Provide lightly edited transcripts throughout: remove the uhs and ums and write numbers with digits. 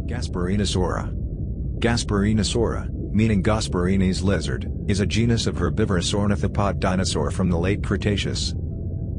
Gasparinisaura. Gasparinisaura, meaning Gasparini's lizard, is a genus of herbivorous ornithopod dinosaur from the Late Cretaceous.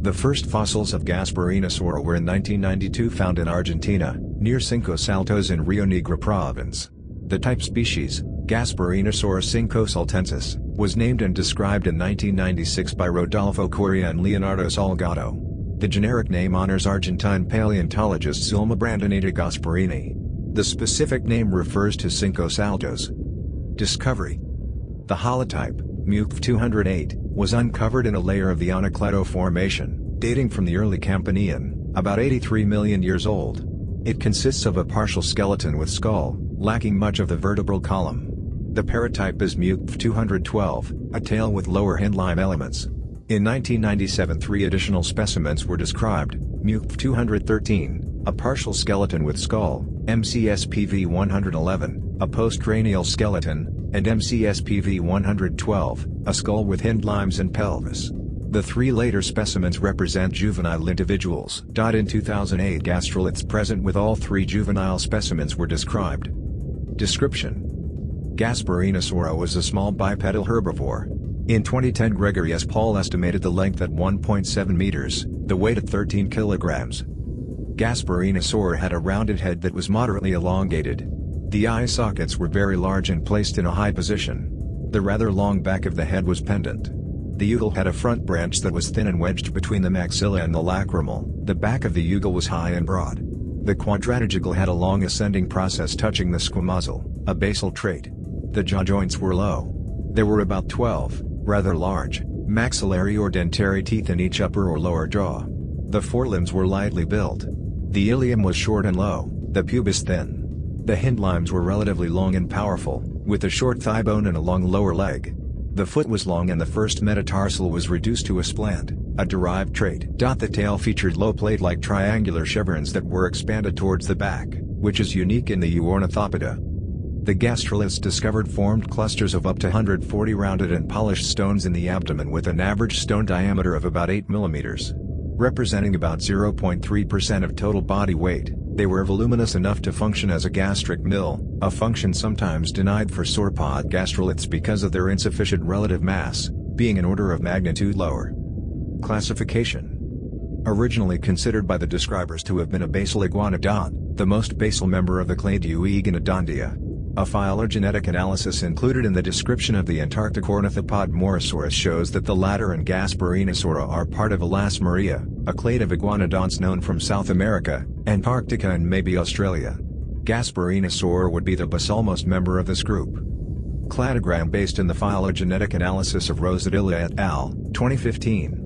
The first fossils of Gasparinisaura were in 1992 found in Argentina, near Cinco Saltos in Rio Negro province. The type species, Gasparinisaurus cincosaltensis, was named and described in 1996 by Rodolfo Coria and Leonardo Salgado. The generic name honors Argentine paleontologist Zulma Brandonita Gasparini. The specific name refers to Cinco Saltos. Discovery. The holotype, Mucf 208, was uncovered in a layer of the Anacleto Formation, dating from the early Campanian, about 83 million years old. It consists of a partial skeleton with skull, lacking much of the vertebral column. The paratype is Mucf 212, a tail with lower hindline elements. In 1997 three additional specimens were described, Mucf 213, a partial skeleton with skull, MCSPV 111, a postcranial skeleton, and MCSPV 112, a skull with hindlimbs and pelvis. The three later specimens represent juvenile individuals. In 2008 gastroliths present with all three juvenile specimens were described. Description. Gasparinisaura was a small bipedal herbivore. In 2010 Gregory S. Paul estimated the length at 1.7 meters, the weight at 13 kilograms. Gasparinisaura had a rounded head that was moderately elongated. The eye sockets were very large and placed in a high position. The rather long back of the head was pendant. The ugle had a front branch that was thin and wedged between the maxilla and the lacrimal. The back of the ugle was high and broad. The quadradigigal had a long ascending process touching the squamosal, a basal trait. The jaw joints were low. There were about 12, rather large, maxillary or dentary teeth in each upper or lower jaw. The forelimbs were lightly built. The ilium was short and low, the pubis thin. The hindlimbs were relatively long and powerful, with a short thigh bone and a long lower leg. The foot was long and the first metatarsal was reduced to a splant, a derived trait. The tail featured low plate-like triangular chevrons that were expanded towards the back, which is unique in the Ornithopoda. The gastroliths discovered formed clusters of up to 140 rounded and polished stones in the abdomen with an average stone diameter of about 8 mm. Representing about 0.3% of total body weight, they were voluminous enough to function as a gastric mill, a function sometimes denied for sauropod gastroliths because of their insufficient relative mass, being an order of magnitude lower. Classification. Originally considered by the describers to have been a basal iguanodont, the most basal member of the Cladogram. A phylogenetic analysis included in the description of the Antarctic ornithopod Morosaurus shows that the latter and Gasparinisaura are part of Elasmaria, a clade of iguanodonts known from South America, Antarctica and maybe Australia. Gasparinisaura would be the basalmost member of this group. Cladogram based in the phylogenetic analysis of Rosadilla et al., 2015.